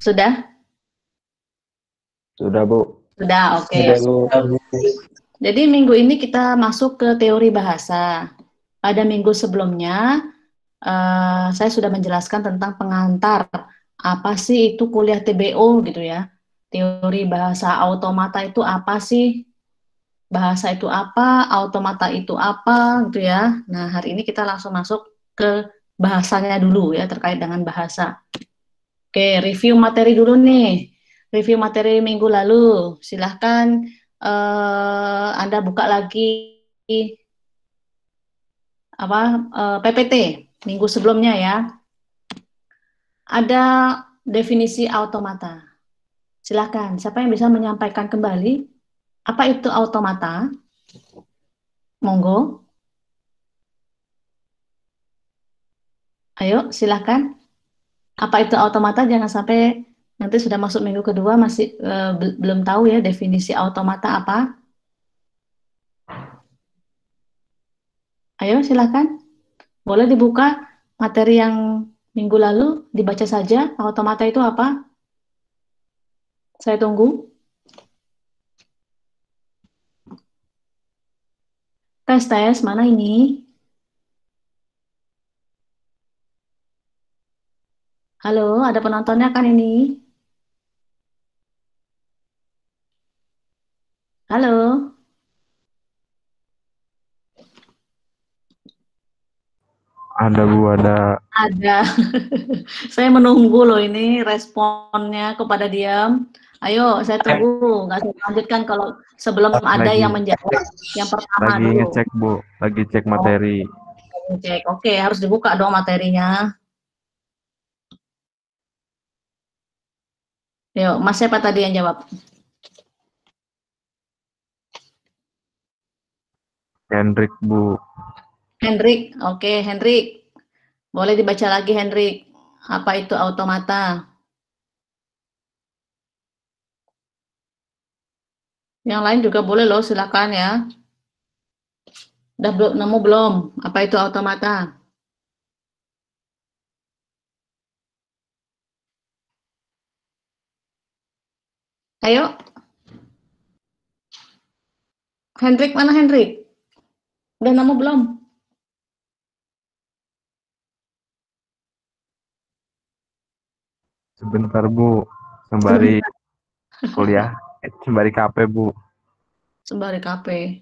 Sudah? Sudah, Bu. Sudah, oke. Sudah, Bu. Jadi minggu ini kita masuk ke teori bahasa. Pada minggu sebelumnya, saya sudah menjelaskan tentang pengantar. Apa sih itu kuliah TBO gitu ya? Teori bahasa automata itu apa sih? Bahasa itu apa? Automata itu apa? Gitu ya. Nah, hari ini kita langsung masuk ke bahasanya dulu ya, terkait dengan bahasa. Oke, review materi dulu nih. Review materi minggu lalu. Silahkan Anda buka lagi apa PPT minggu sebelumnya ya. Ada definisi automata. Silahkan, siapa yang bisa menyampaikan kembali apa itu automata? Monggo. Ayo, silahkan. Apa itu automata? Jangan sampai nanti sudah masuk minggu kedua masih belum tahu ya definisi automata apa. Ayo, silahkan. Boleh dibuka materi yang minggu lalu, dibaca saja. Automata itu apa? Saya tunggu. Tes, tes, mana ini? Halo, ada penontonnya kan ini? Halo, Ada, Bu. Ada. ada. Saya menunggu loh ini responnya kepada diam. Ayo, saya tunggu. Nggak saya lanjutkan kalau sebelum ada Lagi yang menjawab. Yang pertama lagi dulu. ngecek, Bu. Lagi cek Oh, materi. cek. Oke, harus dibuka dong materinya. Yuk, Mas siapa tadi yang jawab? Hendrik, Bu. Hendrik. Oke, Hendrik. Boleh dibaca lagi, Hendrik. Apa itu automata? Yang lain juga boleh loh, silakan ya. Udah belum nemu belum? Apa itu automata? Ayo, Hendrik mana Hendrik? Udah nemu belum? Sebentar, Bu. Sembari kuliah. Sembari KP, Bu. Sembari KP.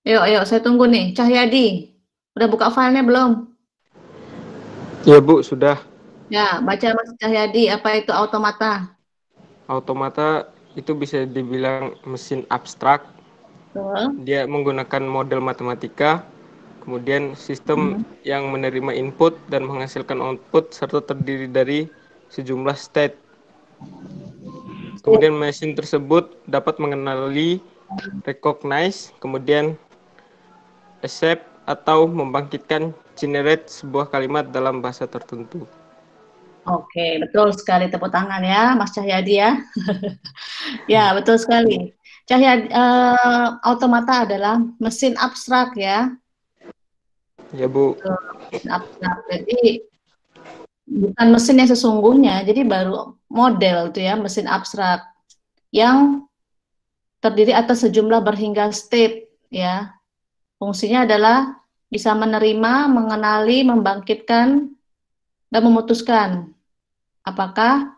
Yuk, ayo, saya tunggu nih. Cahyadi, udah buka filenya belum? Ya Bu, sudah. Ya, baca Mas Cahyadi, apa itu automata? Automata itu bisa dibilang mesin abstrak. Betul. Dia menggunakan model matematika, kemudian sistem Hmm. yang menerima input dan menghasilkan output serta terdiri dari sejumlah state. Sip. Kemudian mesin tersebut dapat mengenali, recognize, kemudian accept atau membangkitkan generate sebuah kalimat dalam bahasa tertentu. Oke, betul sekali. Tepuk tangan ya, Mas Cahyadi ya. Ya, betul sekali. Cahyadi, automata adalah mesin abstrak ya. Ya Bu. Betul, mesin abstrak. Jadi bukan mesin yang sesungguhnya, jadi baru model itu ya, mesin abstrak yang terdiri atas sejumlah berhingga state ya. Fungsinya adalah bisa menerima, mengenali, membangkitkan, dan memutuskan apakah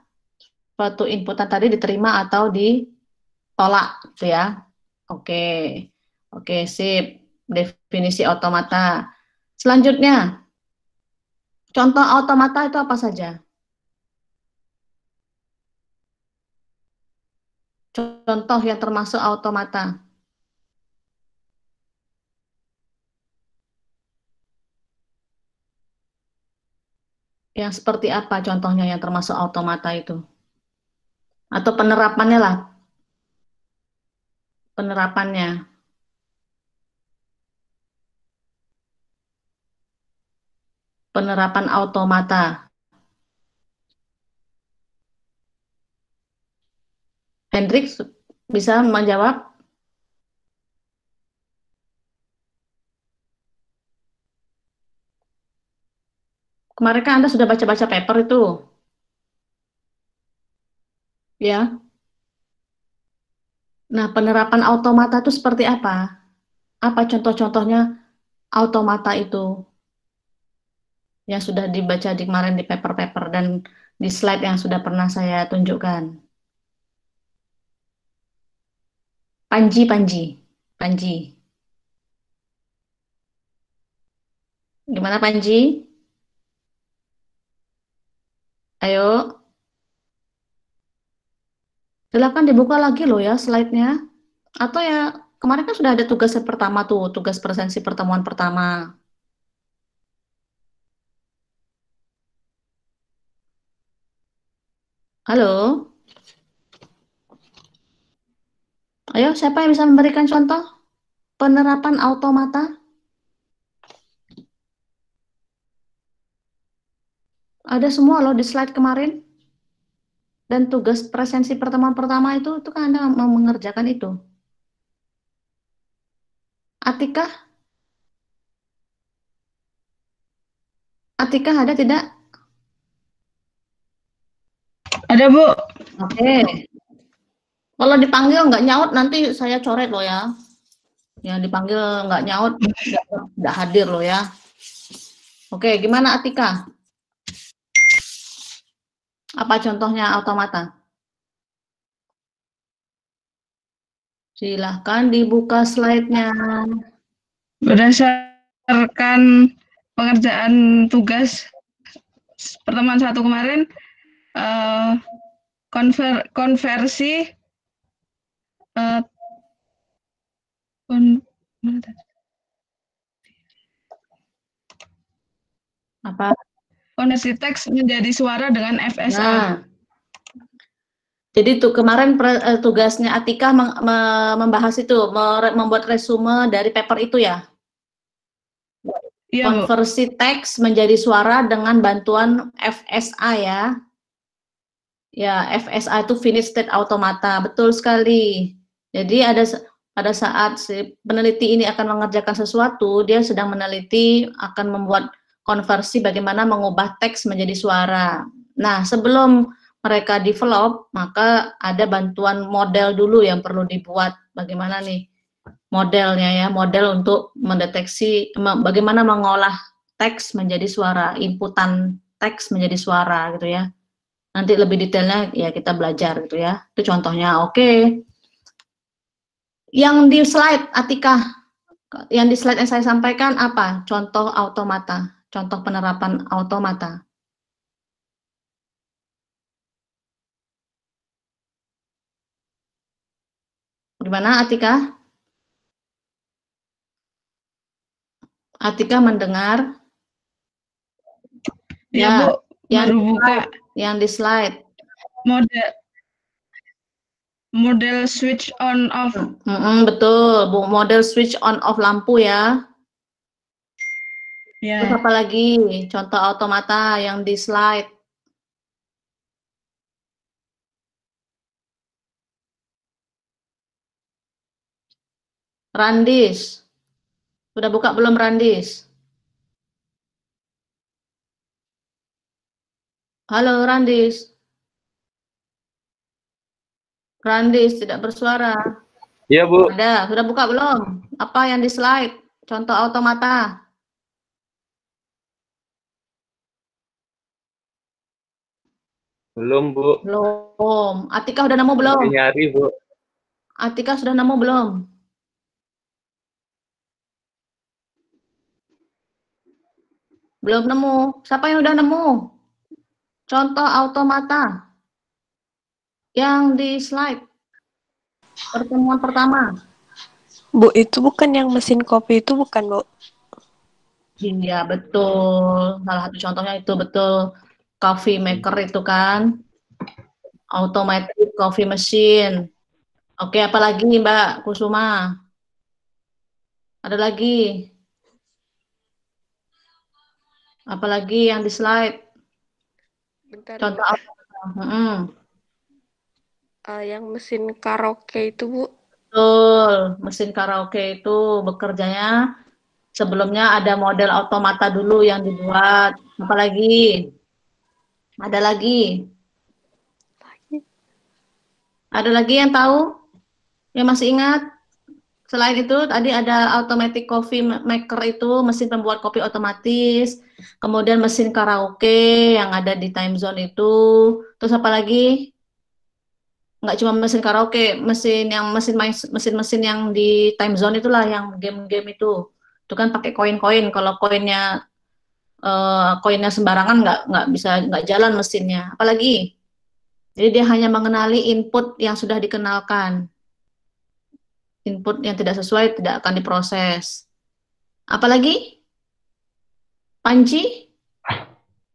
suatu inputan tadi diterima atau ditolak gitu ya. Oke. Oke, sip. Definisi automata. Selanjutnya, contoh automata itu apa saja? Contoh yang termasuk automata. Yang seperti apa contohnya yang termasuk automata itu? Atau penerapannya lah, penerapannya. Penerapan automata. Hendrik bisa menjawab? Kemarin kan Anda sudah baca-baca paper itu. ya. Nah, penerapan automata itu seperti apa? Apa contoh-contohnya automata itu yang sudah dibaca di kemarin di paper-paper dan di slide yang sudah pernah saya tunjukkan. Panji, Panji, Panji. Gimana Panji? Ayo, silakan dibuka lagi loh ya slide-nya. Atau ya kemarin kan sudah ada tugas pertama tuh, tugas presensi pertemuan pertama. Halo, ayo siapa yang bisa memberikan contoh penerapan automata? Ada semua loh di slide kemarin. Dan tugas presensi pertemuan pertama itu kan Anda mau mengerjakan itu. Atika, Atika ada tidak? Ada, Bu. Oke. Kalau dipanggil nggak nyaut nanti saya coret loh ya. Yang dipanggil nggak nyaut nggak hadir loh ya. Oke, gimana Atika? Apa contohnya automata? Silahkan dibuka slide-nya. Berdasarkan pengerjaan tugas pertemuan 1 kemarin, konversi Apa? konversi teks menjadi suara dengan FSA. Nah, jadi tuh kemarin tugasnya Atika membahas itu, membuat resume dari paper itu ya. Iya, Bu. Konversi teks menjadi suara dengan bantuan FSA ya. Ya, FSA itu Finite State Automata, betul sekali. Jadi pada saat si peneliti ini akan mengerjakan sesuatu, dia sedang meneliti akan membuat konversi bagaimana mengubah teks menjadi suara. Nah, sebelum mereka develop, maka ada bantuan model dulu yang perlu dibuat. Bagaimana nih modelnya ya, model untuk mendeteksi bagaimana mengolah teks menjadi suara, inputan teks menjadi suara gitu ya. Nanti lebih detailnya ya kita belajar gitu ya. Itu contohnya. Oke. Yang di slide Atika, yang di slide yang saya sampaikan apa? Contoh automata, contoh penerapan automata. Gimana Atika? Atika mendengar? Ya, Bu. Baru buka yang di slide. Model switch on off. Betul, Bu. Model switch on off lampu ya. Ya. Terus apa lagi? Contoh automata yang di slide. Randis. Sudah buka belum Randis? Halo Randis. Randis tidak bersuara. Iya, Bu. Ada, sudah buka belum? Apa yang di slide? Contoh automata. Belum, Bu. Belum. Atika udah nemu belum? Nyari, Bu. Atika sudah nemu belum? Belum nemu. Siapa yang udah nemu? Contoh automata. Yang di slide. Pertemuan pertama. Bu, itu bukan yang mesin kopi itu bukan, Bu? Iya, betul. Salah satu contohnya itu betul. Coffee maker itu kan. Automatic coffee machine. Oke, apa lagi Mbak Kusuma? Ada lagi? Apalagi yang di slide? Bentar, Contoh Bu. apa? Yang mesin karaoke itu, Bu. Betul, mesin karaoke itu bekerjanya sebelumnya ada model automata dulu yang dibuat. Apalagi? Ada lagi? Ada lagi yang tahu? Yang masih ingat? Selain itu, tadi ada automatic coffee maker itu, mesin pembuat kopi otomatis. Kemudian mesin karaoke yang ada di time zone itu. Terus apa lagi? Nggak cuma mesin karaoke, mesin-mesin yang di time zone itulah, yang game-game itu. Itu kan pakai koin-koin. Kalau koinnya sembarangan nggak jalan mesinnya. Apalagi? Jadi dia hanya mengenali input yang sudah dikenalkan. Input yang tidak sesuai tidak akan diproses. Apalagi? Panci?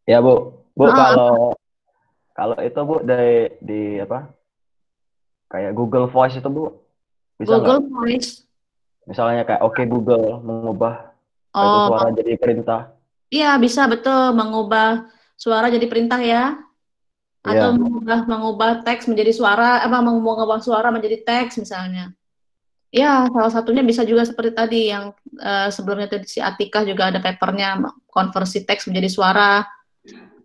Ya, Bu. Bu, Ah, kalau itu, Bu, di apa? Kayak Google Voice itu, Bu. Bisa nggak? Google Voice. Misalnya kayak oke Google mengubah itu Oh, suara jadi perintah. iya bisa betul mengubah suara jadi perintah ya, atau Iya. mengubah teks menjadi suara, mengubah suara menjadi teks misalnya. Ya, salah satunya bisa juga seperti tadi yang sebelumnya tadi si Atika juga ada papernya konversi teks menjadi suara,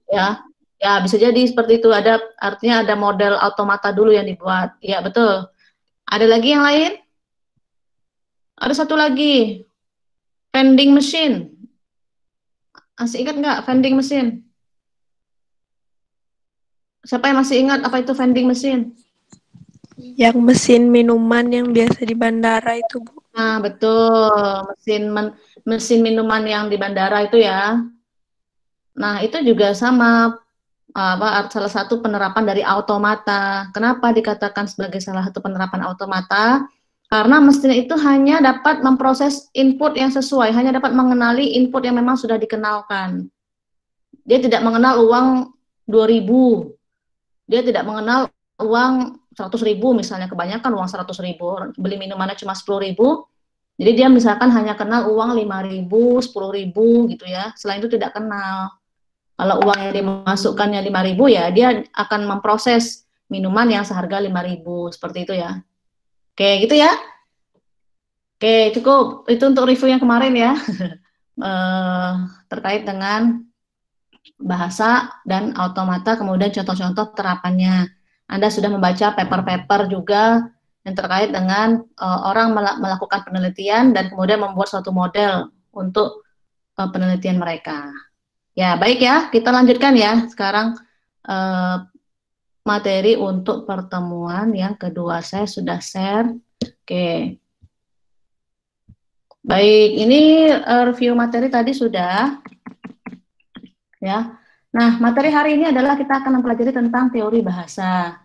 ya. Ya, bisa jadi seperti itu. Artinya ada model automata dulu yang dibuat. Ya, betul. Ada lagi yang lain? Ada satu lagi, vending machine. Masih ingat nggak vending machine? Siapa yang masih ingat apa itu vending machine? Yang mesin minuman yang biasa di bandara itu, Bu. Nah, betul. Mesin minuman yang di bandara itu ya. Nah, itu juga sama salah satu penerapan dari automata. Kenapa dikatakan sebagai salah satu penerapan automata? Karena mesin itu hanya dapat memproses input yang sesuai, hanya dapat mengenali input yang memang sudah dikenalkan. Dia tidak mengenal uang 2.000. Dia tidak mengenal uang 100.000 misalnya, kebanyakan uang 100.000, beli minumannya cuma 10.000, jadi dia misalkan hanya kenal uang 5.000, 10.000 gitu ya, selain itu tidak kenal. Kalau uang yang dimasukkannya 5.000 ya dia akan memproses minuman yang seharga 5.000, seperti itu ya. Oke gitu ya. Oke cukup, itu untuk review yang kemarin ya. Terkait dengan bahasa dan automata, kemudian contoh-contoh terapannya. Anda sudah membaca paper-paper juga yang terkait dengan orang melakukan penelitian dan kemudian membuat suatu model untuk penelitian mereka. Ya, baik ya, kita lanjutkan ya. Sekarang materi untuk pertemuan yang kedua saya sudah share. Oke. Baik, ini review materi tadi sudah. Ya. Nah, materi hari ini adalah kita akan mempelajari tentang teori bahasa,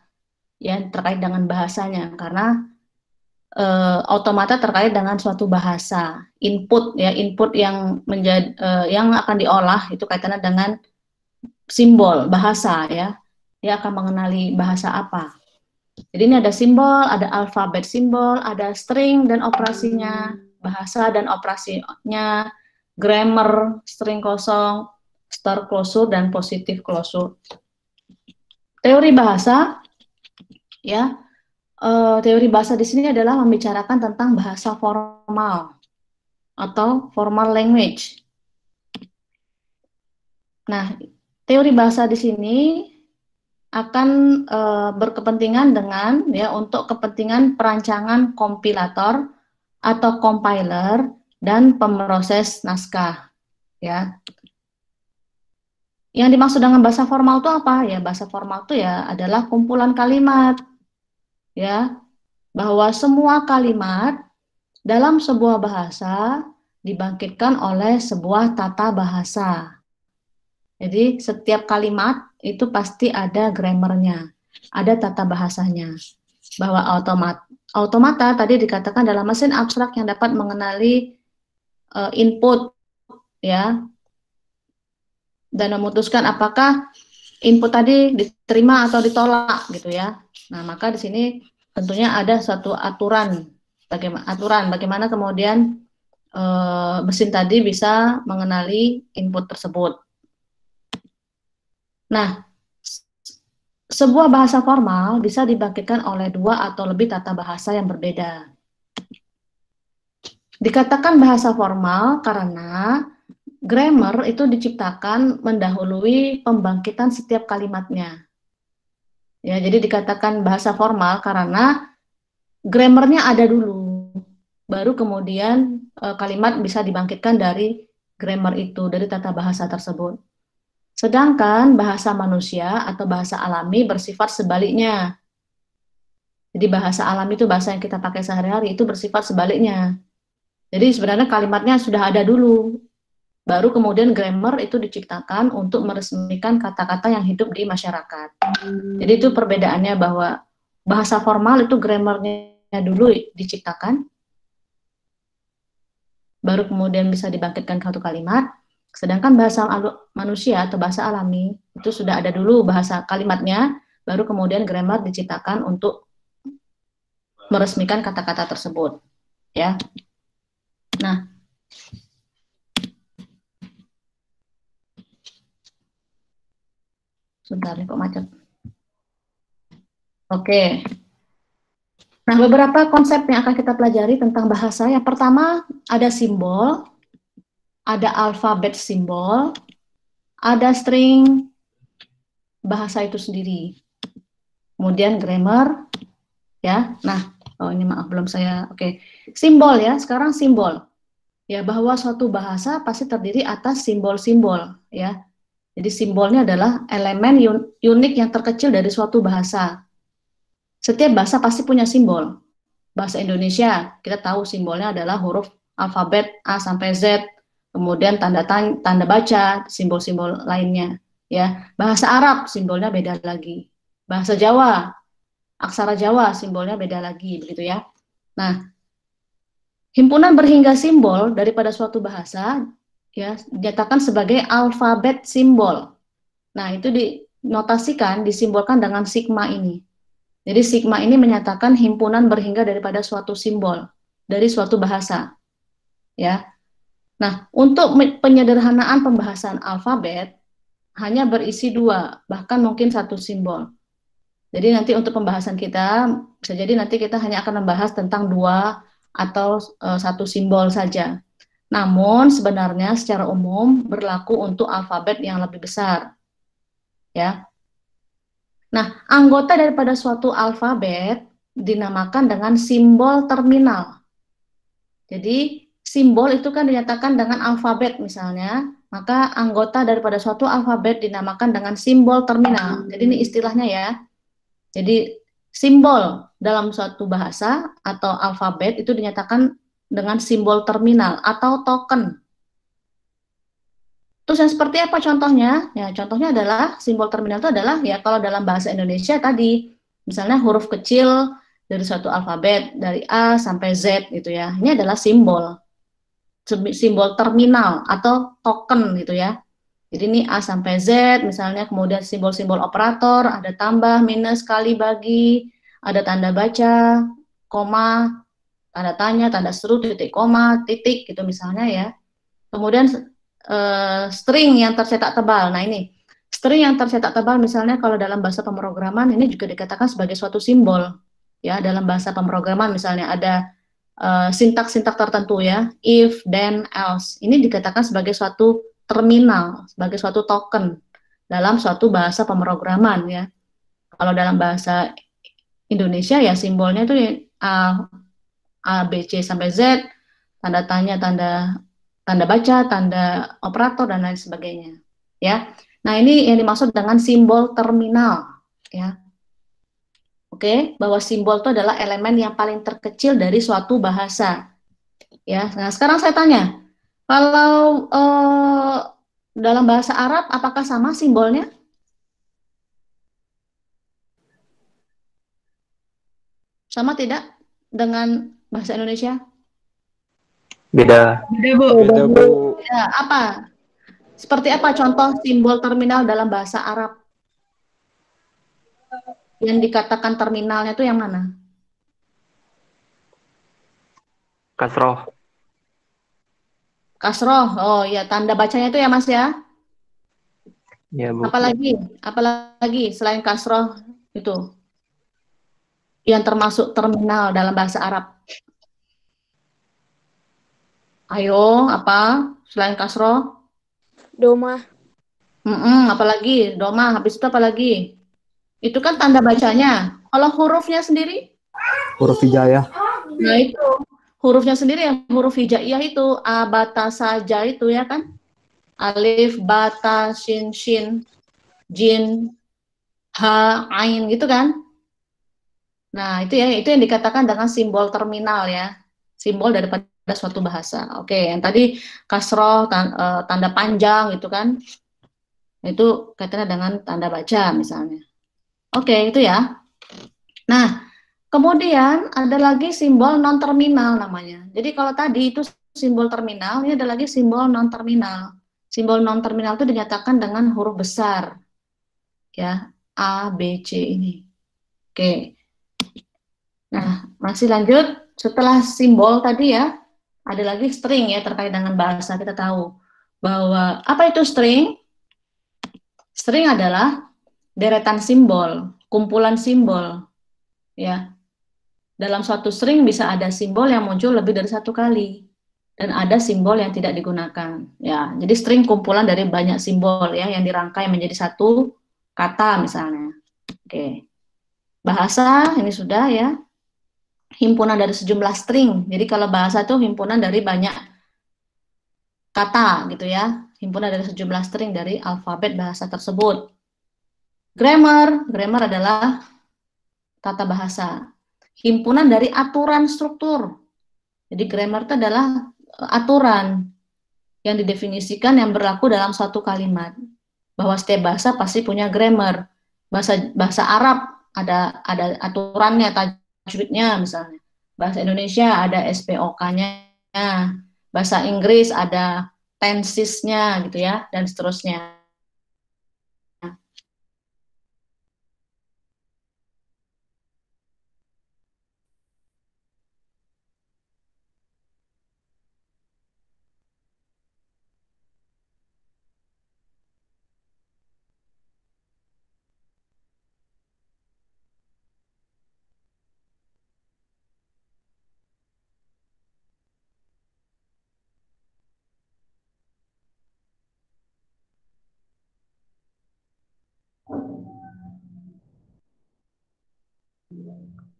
ya, terkait dengan bahasanya, karena automata terkait dengan suatu bahasa, input ya, input yang menjadi yang akan diolah itu kaitannya dengan simbol bahasa ya, dia akan mengenali bahasa apa. Jadi ini ada simbol, ada alfabet simbol, ada string dan operasinya, bahasa dan operasinya, grammar, string kosong, star closure dan positif closure. Teori bahasa, ya, teori bahasa di sini adalah membicarakan tentang bahasa formal atau formal language. Nah, teori bahasa di sini akan berkepentingan dengan ya untuk kepentingan perancangan kompilator atau compiler dan pemroses naskah, ya. Yang dimaksud dengan bahasa formal itu apa? Ya, bahasa formal itu ya adalah kumpulan kalimat, ya, bahwa semua kalimat dalam sebuah bahasa dibangkitkan oleh sebuah tata bahasa. Jadi setiap kalimat itu pasti ada grammarnya, ada tata bahasanya. Bahwa automata tadi dikatakan dalam mesin abstrak yang dapat mengenali input, ya, dan memutuskan apakah input tadi diterima atau ditolak gitu ya. Nah, maka di sini tentunya ada suatu aturan bagaimana kemudian mesin tadi bisa mengenali input tersebut. Nah, sebuah bahasa formal bisa dibangkitkan oleh dua atau lebih tata bahasa yang berbeda. Dikatakan bahasa formal karena grammar itu diciptakan mendahului pembangkitan setiap kalimatnya. Ya, jadi dikatakan bahasa formal karena grammarnya ada dulu, baru kemudian kalimat bisa dibangkitkan dari grammar itu, dari tata bahasa tersebut. Sedangkan bahasa manusia atau bahasa alami bersifat sebaliknya. Jadi bahasa alami itu bahasa yang kita pakai sehari-hari itu bersifat sebaliknya. Jadi sebenarnya kalimatnya sudah ada dulu, baru kemudian grammar itu diciptakan untuk meresmikan kata-kata yang hidup di masyarakat. Jadi itu perbedaannya, bahwa bahasa formal itu grammarnya dulu diciptakan, baru kemudian bisa dibangkitkan satu kalimat. Sedangkan bahasa manusia atau bahasa alami itu sudah ada dulu bahasa kalimatnya, baru kemudian grammar diciptakan untuk meresmikan kata-kata tersebut. Ya. Nah, sebentar nih kok macet. Oke. Nah, beberapa konsep yang akan kita pelajari tentang bahasa. Yang pertama, ada simbol, ada alfabet simbol, ada string bahasa itu sendiri. Kemudian grammar, ya. Nah, ini maaf belum saya. Oke. Simbol ya, sekarang simbol. Ya, bahwa suatu bahasa pasti terdiri atas simbol-simbol, ya. Jadi simbolnya adalah elemen unik yang terkecil dari suatu bahasa. Setiap bahasa pasti punya simbol. Bahasa Indonesia, kita tahu simbolnya adalah huruf alfabet A sampai Z, kemudian tanda baca, simbol-simbol lainnya. Ya, bahasa Arab simbolnya beda lagi. Bahasa Jawa, aksara Jawa simbolnya beda lagi, begitu ya. Nah, himpunan berhingga simbol daripada suatu bahasa ya dinyatakan sebagai alfabet simbol. Nah, itu dinotasikan, disimbolkan dengan sigma ini. Jadi sigma ini menyatakan himpunan berhingga daripada suatu simbol dari suatu bahasa. Ya. Nah, untuk penyederhanaan pembahasan alfabet hanya berisi 2, bahkan mungkin 1 simbol. Jadi nanti untuk pembahasan kita bisa jadi nanti kita hanya akan membahas tentang 2 atau 1 simbol saja. Namun sebenarnya secara umum berlaku untuk alfabet yang lebih besar. Ya. Nah, anggota daripada suatu alfabet dinamakan dengan simbol terminal. Jadi simbol itu kan dinyatakan dengan alfabet misalnya, maka anggota daripada suatu alfabet dinamakan dengan simbol terminal. Jadi ini istilahnya ya. Jadi simbol dalam suatu bahasa atau alfabet itu dinyatakan dengan simbol terminal atau token. Terus yang seperti apa contohnya? Ya, contohnya adalah simbol terminal itu adalah ya kalau dalam bahasa Indonesia tadi, misalnya huruf kecil dari suatu alfabet dari A sampai Z gitu ya. Ini adalah simbol terminal atau token gitu ya. Jadi ini A sampai Z, misalnya kemudian simbol-simbol operator, ada tambah, minus, kali, bagi, ada tanda baca, koma, tanda tanya, tanda seru, titik koma, titik gitu misalnya ya. Kemudian string yang tercetak tebal. Nah ini, string yang tercetak tebal misalnya kalau dalam bahasa pemrograman ini juga dikatakan sebagai suatu simbol. Ya, dalam bahasa pemrograman misalnya ada sintaks-sintaks tertentu ya, if, then, else. Ini dikatakan sebagai suatu terminal, sebagai suatu token dalam suatu bahasa pemrograman ya. Kalau dalam bahasa Indonesia ya simbolnya itu A, B, C sampai Z, tanda tanya, tanda baca, tanda operator dan lain sebagainya. Ya. Nah, ini yang dimaksud dengan simbol terminal ya. Oke, bahwa simbol itu adalah elemen yang paling terkecil dari suatu bahasa. Ya. Nah, sekarang saya tanya, kalau dalam bahasa Arab, apakah sama simbolnya? Sama tidak dengan bahasa Indonesia? Beda. Beda, Bu. Beda, Bu. Ya, apa? Seperti apa contoh simbol terminal dalam bahasa Arab? Yang dikatakan terminalnya itu yang mana? Kasroh. Kasroh. Oh ya, tanda bacanya itu ya Mas ya. Ya, Bu. Apalagi? Apalagi selain kasroh itu yang termasuk terminal dalam bahasa Arab? Ayo, apa? Selain kasroh? Doma. Apalagi? Doma. Habis itu apa lagi? Itu kan tanda bacanya. Kalau hurufnya sendiri? Huruf hijaiyah. Nah itu hurufnya sendiri yang huruf hijaiyah itu a, bata, saja itu ya kan? Alif, bata, shin, jin, ha, ain gitu kan? Nah itu ya, itu yang dikatakan dengan simbol terminal ya, simbol daripada suatu bahasa. Oke, yang tadi kasroh, tanda panjang gitu kan? Itu kaitannya dengan tanda baca misalnya. Oke, itu ya. Nah, kemudian ada lagi simbol non-terminal namanya. Jadi kalau tadi itu simbol terminal, ini ada lagi simbol non-terminal. Simbol non-terminal itu dinyatakan dengan huruf besar. Ya, A, B, C ini. Oke. Nah, masih lanjut. Setelah simbol tadi ya, ada lagi string ya terkait dengan bahasa. Kita tahu bahwa apa itu string? String adalah deretan simbol, kumpulan simbol. Ya. Dalam suatu string bisa ada simbol yang muncul lebih dari satu kali dan ada simbol yang tidak digunakan. Ya, jadi string kumpulan dari banyak simbol ya yang dirangkai menjadi satu kata misalnya. Oke. Bahasa ini sudah ya. Himpunan dari sejumlah string. Jadi kalau bahasa itu himpunan dari banyak kata gitu ya. Himpunan dari sejumlah string dari alfabet bahasa tersebut. Grammar adalah tata bahasa. Himpunan dari aturan struktur. Jadi grammar itu adalah aturan yang didefinisikan yang berlaku dalam suatu kalimat. Bahwa setiap bahasa pasti punya grammar. Bahasa Arab ada aturannya, tajwidnya misalnya. Bahasa Indonesia ada SPOK-nya. Bahasa Inggris ada tensesnya gitu ya, dan seterusnya.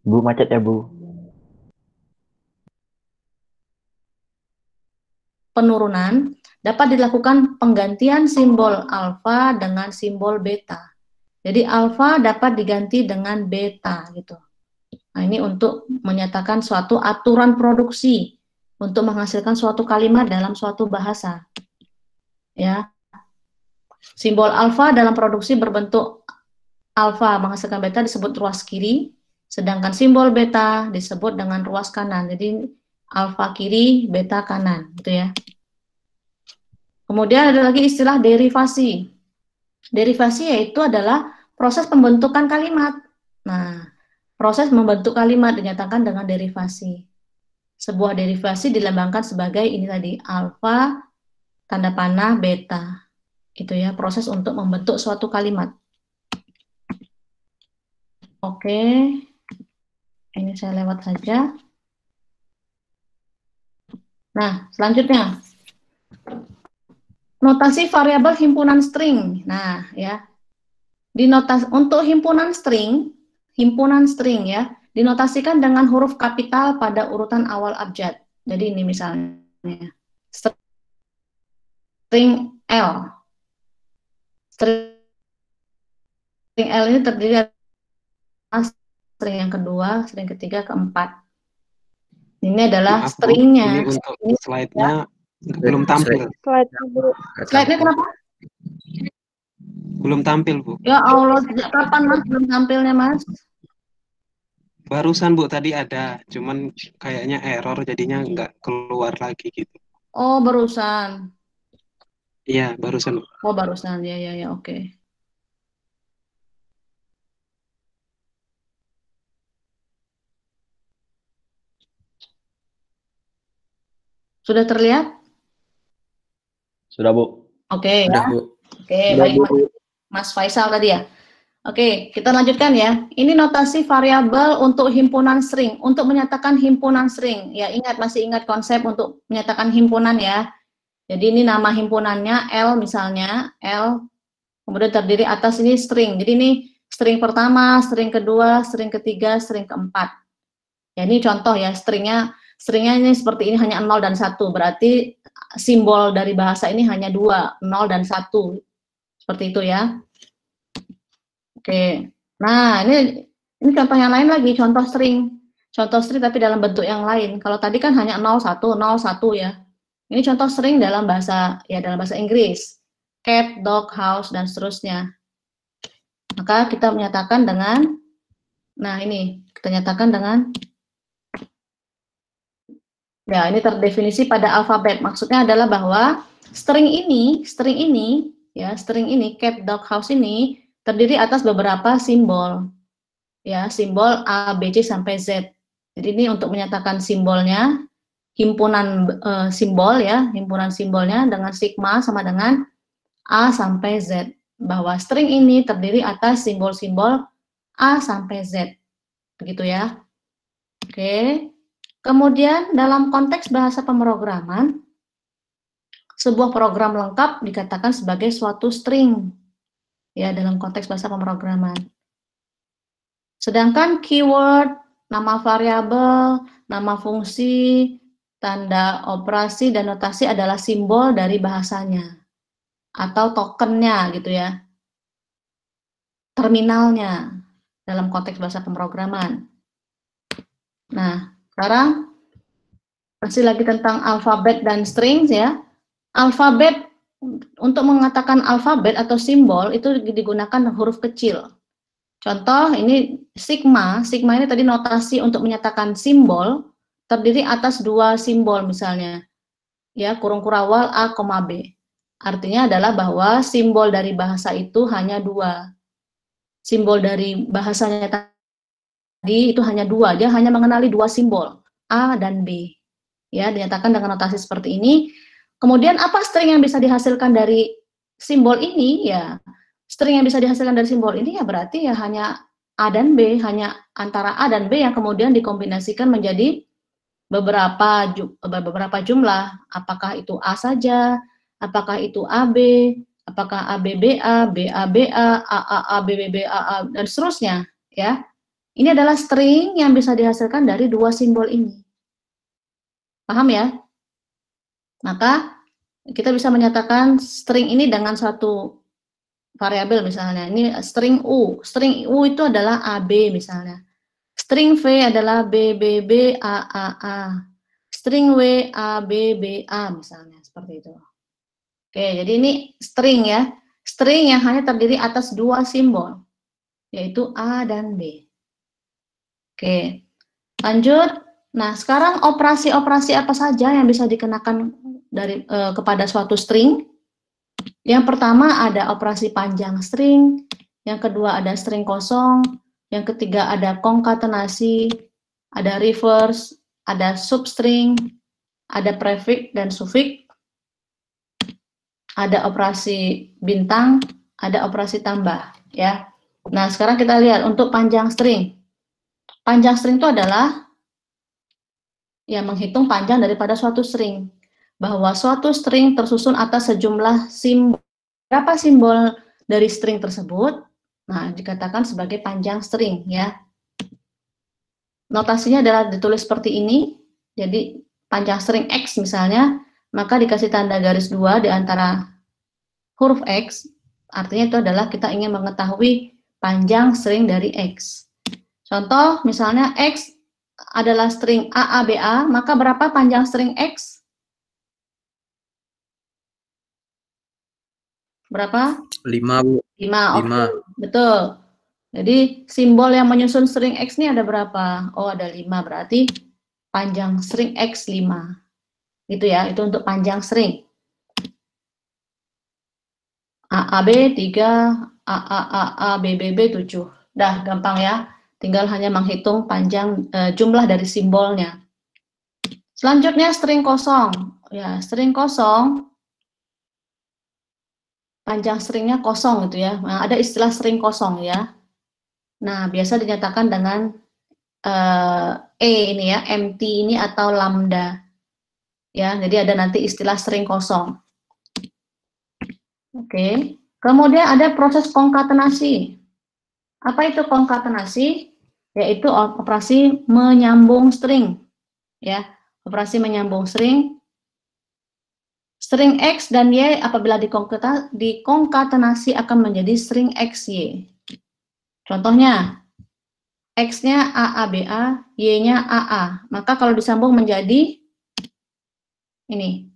Bu, macet ya, Bu. Penurunan dapat dilakukan penggantian simbol alfa dengan simbol beta. Jadi alfa dapat diganti dengan beta gitu. Nah, ini untuk menyatakan suatu aturan produksi untuk menghasilkan suatu kalimat dalam suatu bahasa. Ya. Simbol alfa dalam produksi berbentuk alfa menghasilkan beta disebut ruas kiri, sedangkan simbol beta disebut dengan ruas kanan. Jadi alfa kiri, beta kanan, gitu ya. Kemudian ada lagi istilah derivasi. Derivasi yaitu adalah proses pembentukan kalimat. Nah, proses membentuk kalimat dinyatakan dengan derivasi. Sebuah derivasi dilambangkan sebagai ini tadi, alfa, tanda panah, beta. Itu ya, proses untuk membentuk suatu kalimat. Oke, ini saya lewat saja. Nah, selanjutnya. Notasi variabel himpunan string. Nah, ya. Untuk himpunan string ya, dinotasikan dengan huruf kapital pada urutan awal abjad. Jadi ini misalnya string L. String L ini terdiri dari string yang kedua, string ketiga, keempat. Ini adalah stringnya. Ini untuk slide-nya belum tampil. Slide-nya kenapa? Belum tampil, Bu. Ya Allah, sejak kapan Mas belum tampilnya, Mas? Barusan, Bu, tadi ada. Cuman kayaknya error, jadinya nggak keluar lagi gitu. Oh, barusan. Iya, barusan. Oh, barusan. Ya, oke. Sudah terlihat? Sudah, Bu. Oke, Udah, ya. Bu. Oke, baik Mas Faisal tadi ya. Oke, kita lanjutkan ya. Ini notasi variabel untuk himpunan string, untuk menyatakan himpunan string. Ya, masih ingat konsep untuk menyatakan himpunan ya. Jadi ini nama himpunannya L misalnya, L, kemudian terdiri atas ini string. Jadi ini String pertama, string kedua, string ketiga, string keempat. Ya, ini contoh ya, stringnya ini seperti ini, hanya 0 dan 1. Berarti simbol dari bahasa ini hanya 2, 0 dan 1. Seperti itu ya. Oke. Nah, ini contoh yang lain lagi, contoh string. Contoh string tapi dalam bentuk yang lain. Kalau tadi kan hanya 01, 01 ya. Ini contoh string dalam bahasa Inggris. Cat, dog, house, dan seterusnya. Maka kita menyatakan dengan, nah ini, kita nyatakan dengan, ya ini terdefinisi pada alfabet. Maksudnya adalah bahwa string ini, cat, dog, house ini terdiri atas beberapa simbol. Ya, simbol A, B, C sampai Z. Jadi ini untuk menyatakan simbolnya, himpunan simbol ya, himpunan simbolnya dengan sigma sama dengan A sampai Z. Bahwa string ini terdiri atas simbol-simbol A sampai Z. Begitu ya. Oke. Kemudian dalam konteks bahasa pemrograman, sebuah program lengkap dikatakan sebagai suatu string. Ya, dalam konteks bahasa pemrograman. Sedangkan keyword, nama variabel, nama fungsi, tanda operasi, dan notasi adalah simbol dari bahasanya. Atau tokennya gitu ya. Terminalnya dalam konteks bahasa pemrograman. Nah, sekarang masih lagi tentang alfabet dan strings ya. Alfabet, untuk mengatakan alfabet atau simbol itu digunakan huruf kecil. Contoh ini sigma ini tadi notasi untuk menyatakan simbol terdiri atas 2 simbol misalnya. Ya, kurung kurawal A, B. Artinya adalah bahwa simbol dari bahasa itu hanya 2. Simbol dari bahasanya tadi itu hanya 2, dia hanya mengenali 2 simbol, A dan B. Ya, dinyatakan dengan notasi seperti ini. Kemudian apa string yang bisa dihasilkan dari simbol ini? Ya, string yang bisa dihasilkan dari simbol ini ya berarti ya hanya A dan B, hanya antara A dan B yang kemudian dikombinasikan menjadi beberapa jumlah. Apakah itu A saja, apakah itu AB, apakah ABBA, BABA, AAA, BBBAA, dan seterusnya. Ya, ini adalah string yang bisa dihasilkan dari 2 simbol ini. Paham ya? Maka kita bisa menyatakan string ini dengan suatu variabel misalnya. Ini string U. String U itu adalah AB misalnya. String V adalah BBB AAA. String W ABBA misalnya, seperti itu. Oke, jadi ini string ya. String yang hanya terdiri atas 2 simbol, yaitu A dan B. Oke, lanjut. Nah, sekarang operasi-operasi apa saja yang bisa dikenakan kepada suatu string? Yang pertama ada operasi panjang string, yang kedua ada string kosong, yang ketiga ada konkatenasi, ada reverse, ada substring, ada prefix dan suffix, ada operasi bintang, ada operasi tambah, ya. Nah, sekarang kita lihat untuk panjang string. Panjang string itu adalah yang menghitung panjang daripada suatu string. Bahwa suatu string tersusun atas sejumlah simbol. Berapa simbol dari string tersebut? Nah, dikatakan sebagai panjang string, ya. Notasinya adalah ditulis seperti ini. Jadi, panjang string X misalnya, maka dikasih tanda garis 2 di antara huruf X. Artinya itu adalah kita ingin mengetahui panjang string dari X. Contoh, misalnya X adalah string AABA, maka berapa panjang string X? Berapa? 5, Bu. 5, oke. 5. Betul. Jadi simbol yang menyusun string X ini ada berapa? Oh, ada 5, berarti panjang string X 5. Gitu ya, itu untuk panjang string. AAB 3, AAAA, BBB 7. Dah, gampang ya. Tinggal hanya menghitung panjang jumlah dari simbolnya. Selanjutnya string kosong. Ya, string kosong, panjang stringnya kosong gitu ya. Nah, ada istilah string kosong ya. Nah, biasa dinyatakan dengan ini ya, empty ini atau lambda. Ya, jadi ada nanti istilah string kosong. Oke. Kemudian ada proses konkatenasi. Apa itu konkatenasi? Yaitu operasi menyambung string. Ya, operasi menyambung string. String X dan Y apabila dikonkatasi akan menjadi string XY. Contohnya, X-nya AABA, Y-nya AA. Maka kalau disambung menjadi ini,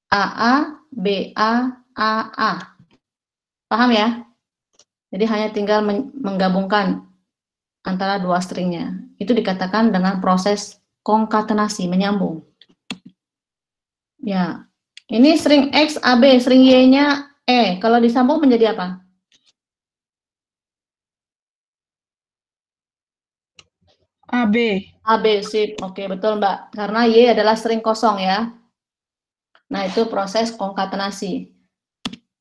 AA, BA, AA. Paham ya? Jadi hanya tinggal menggabungkan antara dua stringnya. Itu dikatakan dengan proses konkatenasi, menyambung. Ya, ini string X, AB, string Y-nya E. Kalau disambung menjadi apa? AB. AB, sip. Oke, betul Mbak. Karena Y adalah string kosong ya. Nah, itu proses konkatenasi.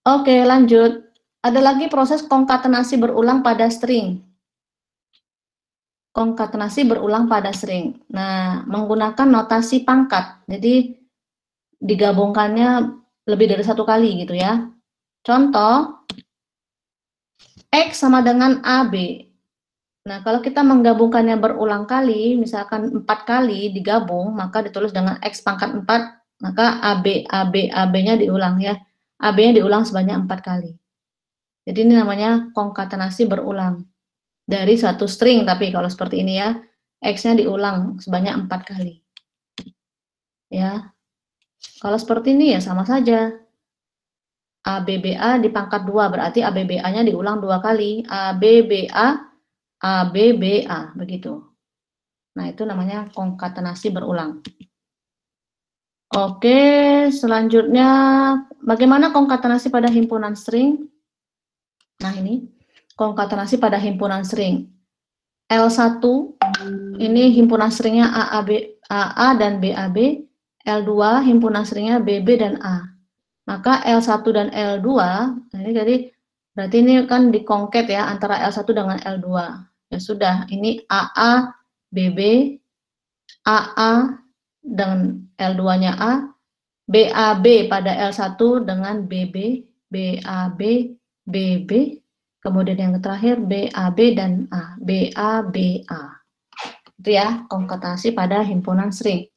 Oke, lanjut. Ada lagi proses konkatenasi berulang pada string. Konkatenasi berulang pada string. Nah, menggunakan notasi pangkat. Jadi, digabungkannya lebih dari satu kali gitu ya. Contoh, X sama dengan AB. Nah, kalau kita menggabungkannya berulang kali, misalkan 4 kali digabung, maka ditulis dengan X pangkat 4, maka AB-nya diulang ya. AB-nya diulang sebanyak 4 kali. Jadi ini namanya konkatenasi berulang. Dari satu string, tapi kalau seperti ini ya, X-nya diulang sebanyak 4 kali. Ya. Kalau seperti ini ya sama saja. ABBA dipangkat 2, berarti ABBA-nya diulang 2 kali. ABBA, ABBA, begitu. Nah, itu namanya konkatenasi berulang. Oke, selanjutnya bagaimana konkatenasi pada himpunan string? Nah, ini konkatenasi pada himpunan string. L1 ini himpunan stringnya AA dan BAB, L2 himpunan stringnya BB dan A. Maka L1 dan L2, nah ini jadi berarti ini kan dikongket ya antara L1 dengan L2. Ya sudah, ini AA, BB, AA dengan L2-nya A, BAB pada L1 dengan BB, BAB, BB, kemudian yang terakhir BAB dan A, BABA. Itu ya, konkatenasi pada himpunan string.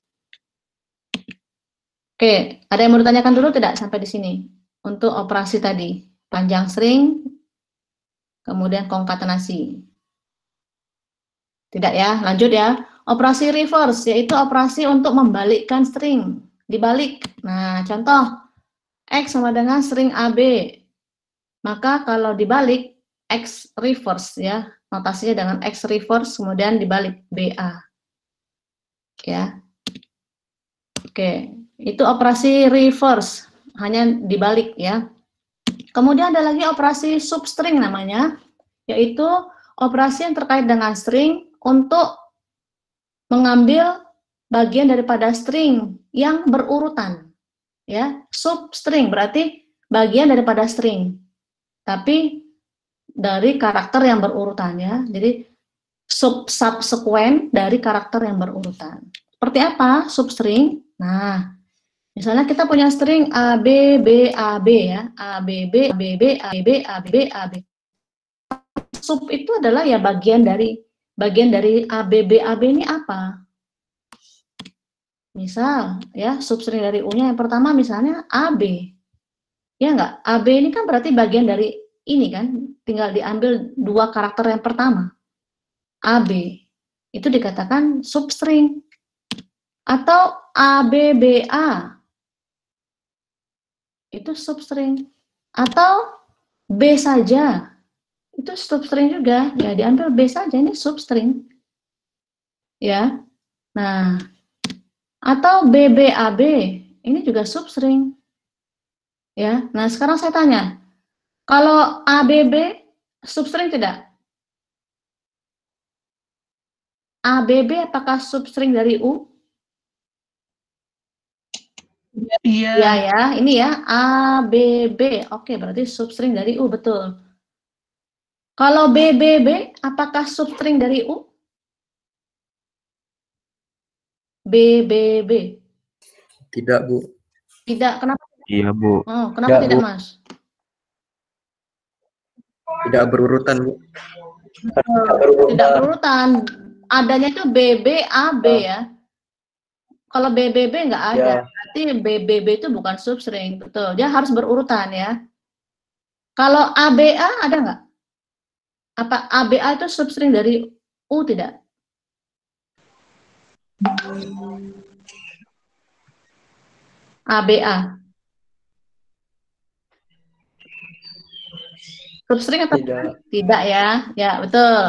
Oke, ada yang mau ditanyakan dulu tidak sampai di sini? Untuk operasi tadi, panjang string, kemudian konkatenasi. Tidak ya, lanjut ya. Operasi reverse, yaitu operasi untuk membalikkan string. Dibalik. Nah, contoh, X sama dengan string AB. Maka kalau dibalik, X reverse ya. Notasinya dengan X reverse, kemudian dibalik BA. Ya. Oke, itu operasi reverse. Hanya dibalik ya. Kemudian ada lagi operasi substring namanya, yaitu operasi yang terkait dengan string untuk mengambil bagian daripada string yang berurutan. Ya, substring berarti bagian daripada string. Tapi dari karakter yang berurutan ya. Jadi subsequent dari karakter yang berurutan. Seperti apa substring? Nah, misalnya kita punya string A B B A B ya, A B B A B B A B B A B B A B. Sub itu adalah ya bagian dari A B B A B ini apa? Misal ya substring dari U-nya yang pertama misalnya A B. Ya enggak? A B ini kan berarti bagian dari ini kan, tinggal diambil dua karakter yang pertama. A B. Itu dikatakan substring. Atau ABBA. Itu substring. Atau B saja, itu substring juga, ya diambil B saja, ini substring. Ya, nah, atau BBAB, ini juga substring. Ya, nah sekarang saya tanya, kalau ABB substring tidak? ABB apakah substring dari U? Iya. Ya ya, ini ya ABB. Oke, berarti substring dari U, betul. Kalau BBB apakah substring dari U? BBB. Tidak, Bu. Tidak, kenapa? Iya, Bu. Oh, kenapa tidak, Bu. Mas? Tidak berurutan, Bu. Tidak berurutan. Adanya itu BB, AB ya. Kalau BBB nggak ada, berarti BBB itu bukan substring, betul. Dia harus berurutan ya. Kalau ABA ada nggak? Apa ABA itu substring dari U tidak? ABA. Substring atau Tidak. tidak ya? Ya, betul.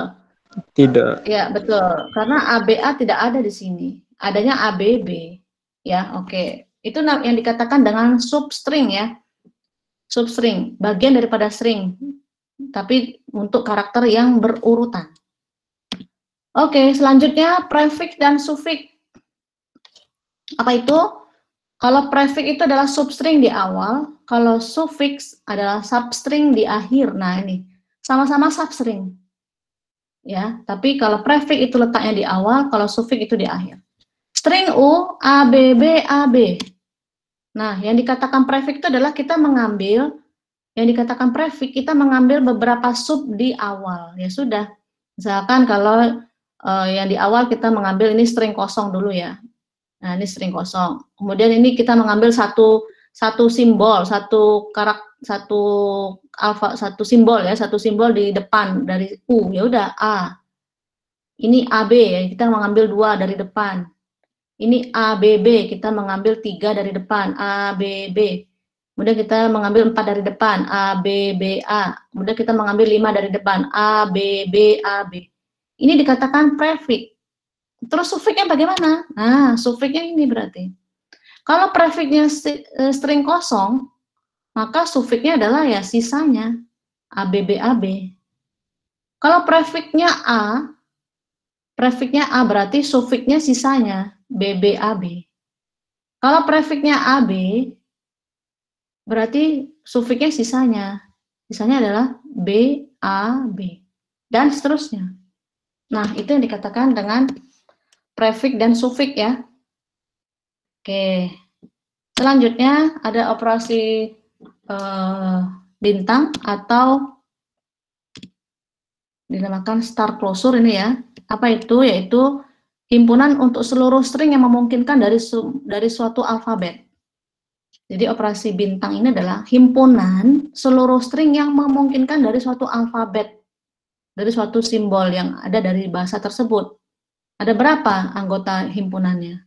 Tidak. Ya, betul. Karena ABA tidak ada di sini. Adanya ABB. Ya, oke. Itu yang dikatakan dengan substring ya. Substring, bagian daripada string. Tapi untuk karakter yang berurutan. Oke, selanjutnya prefix dan suffix. Apa itu? Kalau prefix itu adalah substring di awal, kalau suffix adalah substring di akhir. Nah, ini sama-sama substring. Ya, tapi kalau prefix itu letaknya di awal, kalau suffix itu di akhir. String U, A, B, B, A, B. Nah, yang dikatakan prefix itu adalah kita mengambil, yang dikatakan prefix, kita mengambil beberapa sub di awal. Ya sudah, misalkan kalau yang di awal kita mengambil ini string kosong dulu ya. Nah, ini string kosong. Kemudian ini kita mengambil satu simbol, satu simbol ya, satu simbol di depan dari U. Ya udah A. Ini AB ya, kita mengambil 2 dari depan. Ini ABB, kita mengambil 3 dari depan, ABB. Kemudian kita mengambil 4 dari depan, ABBA. Kemudian kita mengambil 5 dari depan, ABBAB. Ini dikatakan prefix. Terus sufiknya bagaimana? Nah, sufiknya ini berarti. Kalau prefixnya string kosong, maka sufiknya adalah ya sisanya, ABBAB. Kalau prefixnya A berarti sufiknya sisanya, BBAB. Kalau prefixnya AB, berarti sufiknya sisanya adalah BAB. Dan seterusnya. Nah, itu yang dikatakan dengan prefix dan suffix ya. Oke. Selanjutnya ada operasi bintang atau dinamakan star closure ini ya. Apa itu? Yaitu himpunan untuk seluruh string yang memungkinkan dari suatu alfabet. Jadi operasi bintang ini adalah himpunan seluruh string yang memungkinkan dari suatu alfabet, dari suatu simbol yang ada dari bahasa tersebut. Ada berapa anggota himpunannya?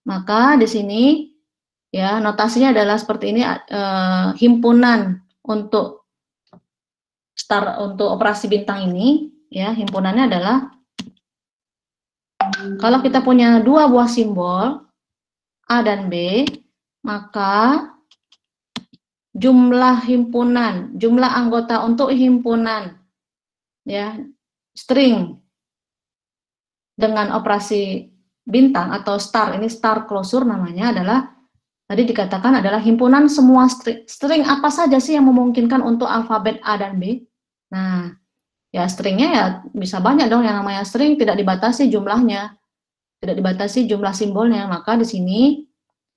Maka di sini ya notasinya adalah seperti ini, himpunan untuk operasi bintang ini ya, himpunannya adalah kalau kita punya 2 buah simbol A dan B, maka jumlah anggota untuk himpunan ya string dengan operasi bintang atau star, ini star closure namanya, adalah tadi dikatakan adalah himpunan semua string apa saja sih yang memungkinkan untuk alfabet A dan B. Nah, ya stringnya ya bisa banyak dong, yang namanya string tidak dibatasi jumlahnya, tidak dibatasi jumlah simbolnya. Maka di sini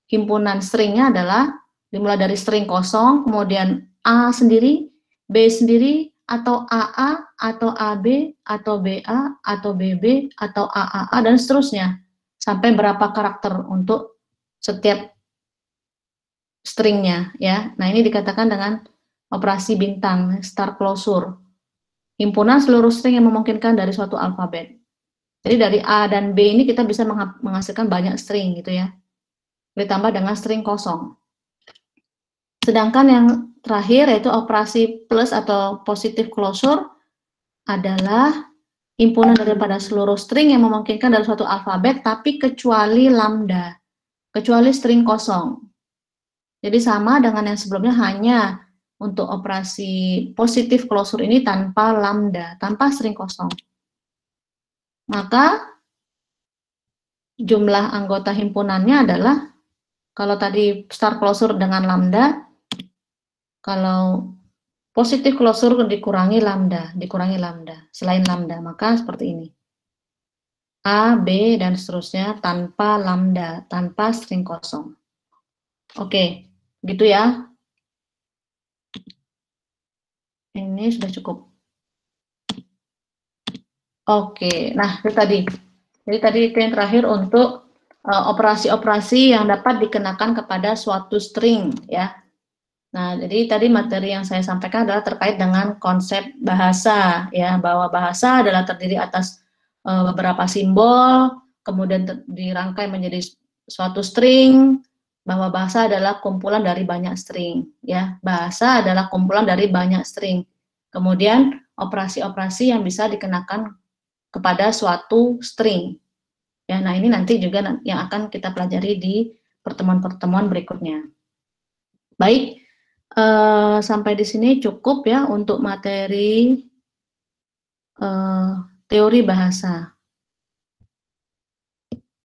himpunan stringnya adalah dimulai dari string kosong, kemudian A sendiri, B sendiri, atau AA, atau AB, atau BA, atau BB, atau AAA, dan seterusnya. Sampai berapa karakter untuk setiap stringnya ya. Nah, ini dikatakan dengan operasi bintang, star closure. Himpunan seluruh string yang memungkinkan dari suatu alfabet. Jadi dari A dan B ini kita bisa menghasilkan banyak string gitu ya. Ditambah dengan string kosong. Sedangkan yang terakhir yaitu operasi plus atau positive closure adalah himpunan daripada seluruh string yang memungkinkan dari suatu alfabet tapi kecuali lambda, kecuali string kosong. Jadi sama dengan yang sebelumnya, hanya untuk operasi positive closure ini tanpa lambda, tanpa string kosong. Maka jumlah anggota himpunannya adalah, kalau tadi star closure dengan lambda, kalau positive closure dikurangi lambda, selain lambda, maka seperti ini. A, B, dan seterusnya tanpa lambda, tanpa string kosong. Oke, gitu ya. Ini sudah cukup. Oke, nah itu tadi. Jadi tadi itu yang terakhir untuk operasi-operasi yang dapat dikenakan kepada suatu string ya. Nah, jadi tadi materi yang saya sampaikan adalah terkait dengan konsep bahasa ya, bahwa bahasa adalah terdiri atas beberapa simbol, kemudian dirangkai menjadi suatu string, bahwa bahasa adalah kumpulan dari banyak string ya. Bahasa adalah kumpulan dari banyak string. Kemudian operasi-operasi yang bisa dikenakan kepada suatu string. Ya, nah ini nanti juga yang akan kita pelajari di pertemuan-pertemuan berikutnya. Baik, sampai di sini cukup ya untuk materi teori bahasa.